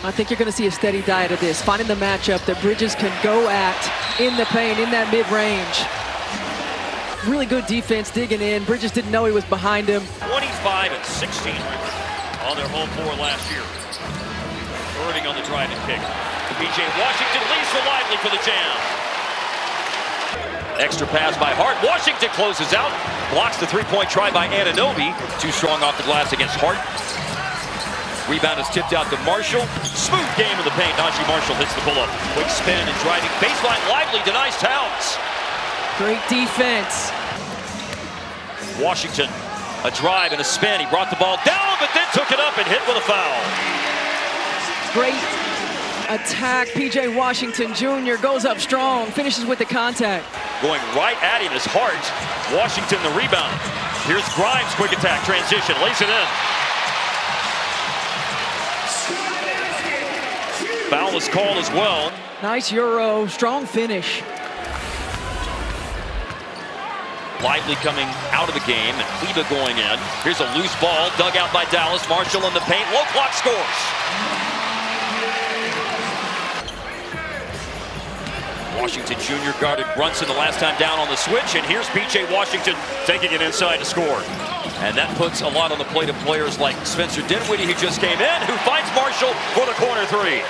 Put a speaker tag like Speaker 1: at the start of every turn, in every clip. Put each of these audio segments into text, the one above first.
Speaker 1: I think you're going to see a steady diet of this, finding the matchup that Bridges can go at in the paint, in that mid-range. Really good defense digging in. Bridges didn't know he was behind him.
Speaker 2: 25 and 16 on their home floor last year. Irving on the drive and kick. PJ Washington leaves for Lively for the jam. Extra pass by Hart. Washington closes out. Blocks the three-point try by Anunoby. Too strong off the glass against Hart. Rebound is tipped out to Marshall. Smooth game in the paint. Naji Marshall hits the pull-up. Quick spin and driving. Baseline. Lively denies Towns.
Speaker 1: Great defense.
Speaker 2: Washington, a drive and a spin. He brought the ball down, but then took it up and hit with a foul.
Speaker 1: Great attack. PJ Washington Jr. goes up strong, finishes with the contact.
Speaker 2: Going right at him is Hart. Washington the rebound. Here's Grimes, quick attack, transition, lays it in. Foul is called as well.
Speaker 1: Nice Euro, strong finish.
Speaker 2: Lively coming out of the game and Kleba going in. Here's a loose ball dug out by Dallas. Marshall in the paint. Low clock scores. Washington Jr. guarded Brunson the last time down on the switch. And here's PJ Washington taking it inside to score. And that puts a lot on the plate of players like Spencer Dinwiddie, who just came in, who finds Marshall for the corner three.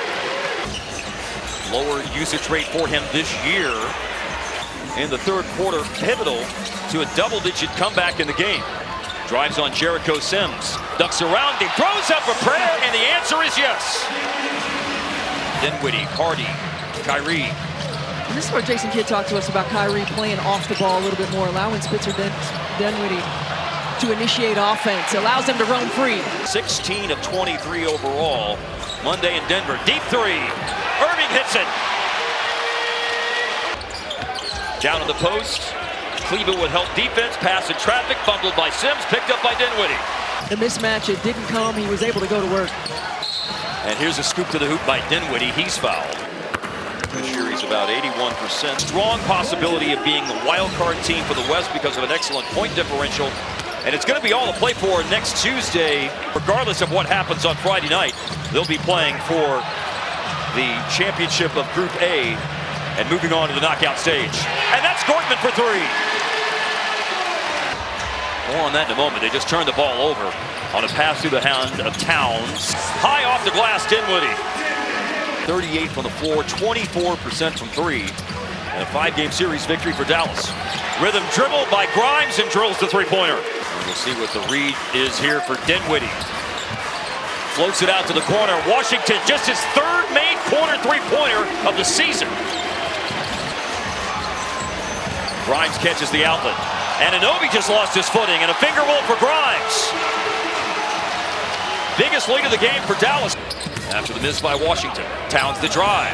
Speaker 2: Lower usage rate for him this year. In the third quarter, pivotal to a double-digit comeback in the game. Drives on Jericho Sims, ducks around him, throws up a prayer, and the answer is yes. Dinwiddie, Hardy, Kyrie.
Speaker 1: And this is where Jason Kidd talked to us about Kyrie playing off the ball a little bit more, allowing Spencer Dinwiddie to initiate offense, allows him to roam free.
Speaker 2: 16 of 23 overall. Monday in Denver, deep three. Irving hits it. Down in the post, Kleba would help defense, pass in traffic, fumbled by Sims, picked up by Dinwiddie.
Speaker 1: The mismatch, it didn't come, he was able to go to work.
Speaker 2: And here's a scoop to the hoop by Dinwiddie, he's fouled. This year he's about 81%. Strong possibility of being the wild card team for the West because of an excellent point differential. And it's going to be all to play for next Tuesday, regardless of what happens on Friday night. They'll be playing for the championship of Group A and moving on to the knockout stage. And that's Gortman for three. More on that in a moment. They just turned the ball over on a pass through the hand of Towns. High off the glass, Dinwiddie. 38 from the floor, 24% from three. And a 5-game series victory for Dallas. Rhythm dribbled by Grimes and drills the three-pointer. We'll see what the read is here for Dinwiddie. Floats it out to the corner. Washington, just his third made corner three-pointer of the season. Grimes catches the outlet. Anunoby just lost his footing, and a finger roll for Grimes. Biggest lead of the game for Dallas. After the miss by Washington, Towns the drive.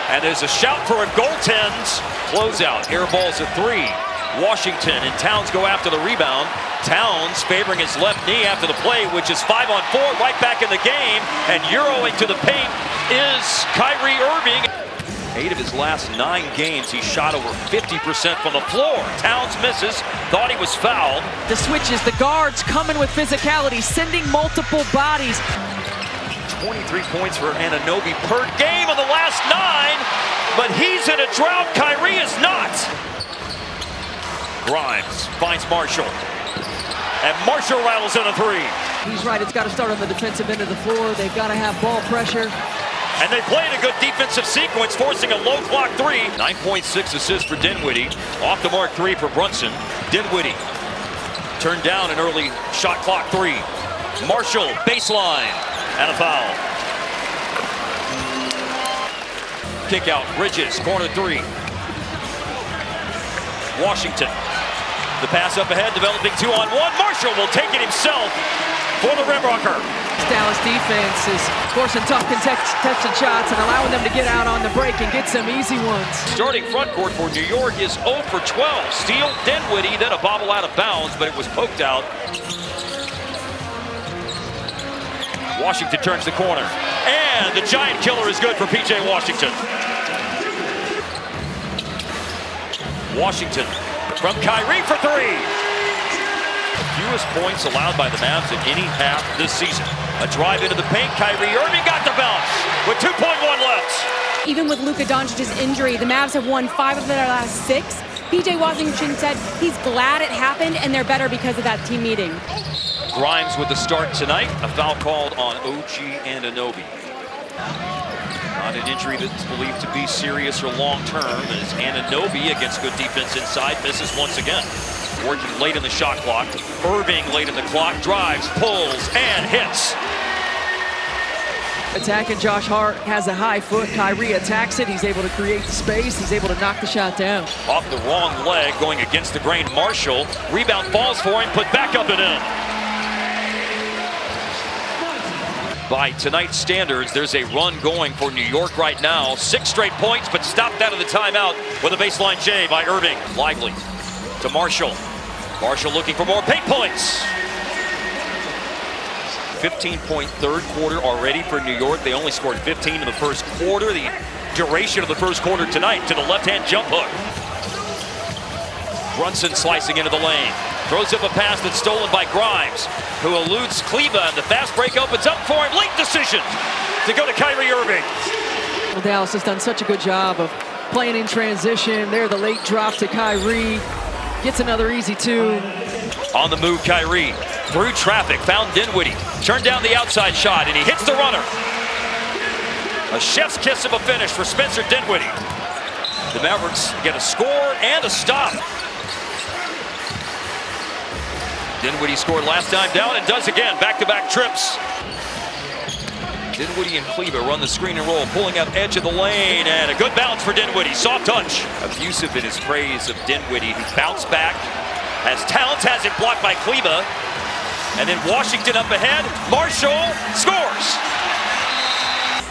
Speaker 2: And there's a shout for a goaltend. Closeout, air balls at three. Washington and Towns go after the rebound. Towns favoring his left knee after the play, which is 5-on-4, right back in the game. And Euroing to the paint is Kyrie Irving. 8 of his last 9 games, he shot over 50% from the floor. Towns misses, thought he was fouled.
Speaker 1: The switches, the guards coming with physicality, sending multiple bodies.
Speaker 2: 23 points for Anunoby per game in the last 9, but he's in a drought. Kyrie is not. Grimes finds Marshall, and Marshall rattles in a three.
Speaker 1: He's right, it's got to start on the defensive end of the floor. They've got to have ball pressure.
Speaker 2: And they played a good defensive sequence, forcing a low clock three. 9.6 assists for Dinwiddie. Off the mark three for Brunson. Dinwiddie turned down an early shot clock three. Marshall, baseline, and a foul. Kick out, Bridges, corner three. Washington, the pass up ahead, developing 2-on-1. Marshall will take it himself for the rim rocker.
Speaker 1: Dallas defense is forcing tough contested shots and allowing them to get out on the break and get some easy ones.
Speaker 2: Starting front court for New York is 0 for 12. Steal, Dinwiddie, then a bobble out of bounds, but it was poked out. Washington turns the corner, and the giant killer is good for PJ Washington. Washington from Kyrie for three. fewest points allowed by the Mavs in any half this season. A drive into the paint. Kyrie Irving got the bounce with 2.1 left.
Speaker 3: Even with Luka Doncic's injury, the Mavs have won 5 of their last 6. PJ Washington said he's glad it happened and they're better because of that team meeting.
Speaker 2: Grimes with the start tonight. A foul called on OG Anunoby. Not an injury that's believed to be serious or long-term, as Anunoby, against good defense inside, misses once again. Working late in the shot clock. Irving late in the clock. Drives, pulls, and hits.
Speaker 1: Attacking Josh Hart, has a high foot. Kyrie attacks it. He's able to create the space. He's able to knock the shot down.
Speaker 2: Off the wrong leg, going against the grain. Marshall. Rebound falls for him, put back up and in. By tonight's standards, there's a run going for New York right now. 6 straight points, but stopped out of the timeout with a baseline J by Irving. Lively to Marshall. Marshall looking for more paint points. 15-point third quarter already for New York. They only scored 15 in the first quarter. The duration of the first quarter tonight to the left-hand jump hook. Brunson slicing into the lane. Throws up a pass that's stolen by Grimes, who eludes Kleber, and the fast break opens up for him. Late decision to go to Kyrie Irving.
Speaker 1: Well, Dallas has done such a good job of playing in transition. There, the late drop to Kyrie. Gets another easy 2.
Speaker 2: On the move, Kyrie. Through traffic, found Dinwiddie. Turned down the outside shot, and he hits the runner. A chef's kiss of a finish for Spencer Dinwiddie. The Mavericks get a score and a stop. Dinwiddie scored last time down and does again. Back-to-back trips. Dinwiddie and Kleber run the screen and roll, pulling up edge of the lane, and a good bounce for Dinwiddie. Soft touch. Abusive in his praise of Dinwiddie. He bounced back. As Towns has it blocked by Kleber. And then Washington up ahead. Marshall scores.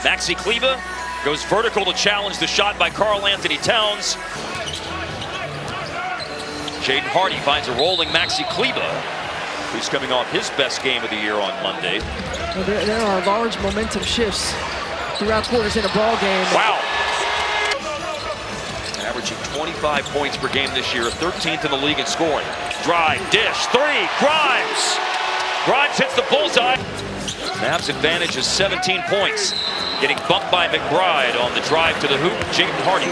Speaker 2: Maxi Kleber goes vertical to challenge the shot by Karl Anthony Towns. Jaden Hardy finds a rolling Maxi Kleber, who's coming off his best game of the year on Monday.
Speaker 1: Well, there are large momentum shifts throughout quarters in a ball game.
Speaker 2: Wow. Averaging 25 points per game this year, 13th in the league in scoring. Drive, dish, 3, Grimes. Grimes hits the bullseye. Mavs advantage is 17 points. Getting bumped by McBride on the drive to the hoop. Jaden Hardy.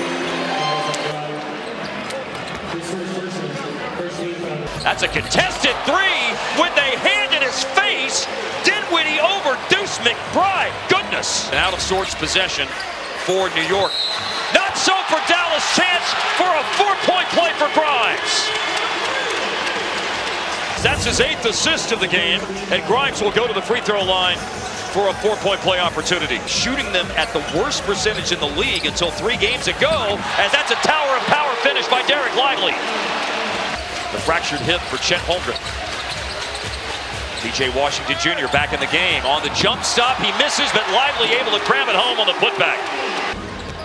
Speaker 2: That's a contested 3 with a hand in his face. Dinwiddie over Deuce McBride. Goodness. An out of sorts possession for New York. Not so for Dallas. Chance for a 4-point play for Grimes. That's his 8th assist of the game, and Grimes will go to the free throw line for a 4-point play opportunity. Shooting them at the worst percentage in the league until 3 games ago, as that's a tower of power finish by Dereck Lively. The fractured hip for Chet Holmgren. PJ Washington Jr. back in the game. On the jump stop, he misses, but Lively able to cram it home on the putback.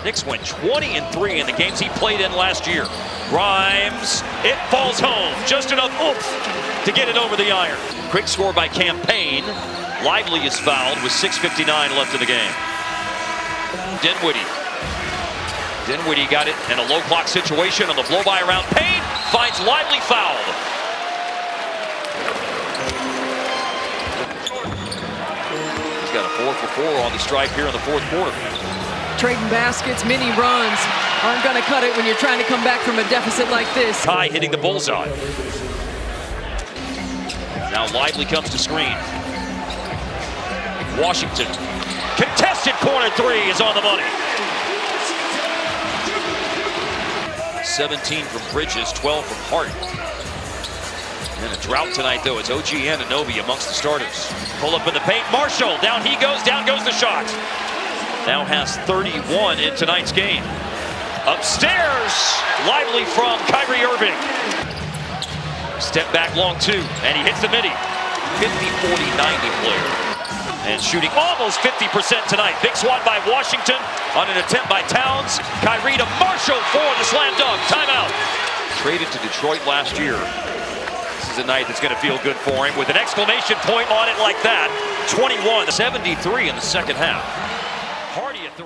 Speaker 2: Knicks went 20-3 in the games he played in last year. Grimes, it falls home. Just enough oomph to get it over the iron. Quick score by Campaign. Lively is fouled with 6:59 left in the game. Dinwiddie. Dinwiddie got it in a low block situation on the blow-by around Payne. Finds Lively fouled. He's got a 4 for 4 on the stripe here in the 4th quarter.
Speaker 1: Trading baskets, mini runs aren't going to cut it when you're trying to come back from a deficit like this.
Speaker 2: Kai hitting the bullseye. Now Lively comes to screen. Washington. Contested corner 3 is on the money. 17 from Bridges, 12 from Hart. And a drought tonight, though. It's OG Anunoby amongst the starters. Pull up in the paint. Marshall, down he goes, down goes the shot. Now has 31 in tonight's game. Upstairs, Lively from Kyrie Irving. Step back long 2, and he hits the midi. 50-40-90 player. And shooting almost 50% tonight. Big swat by Washington on an attempt by Towns. Kyrie to Marshall for the slam dunk. Timeout. Traded to Detroit last year. This is a night that's going to feel good for him with an exclamation point on it like that. 21-73 in the second half. Hardy at 3.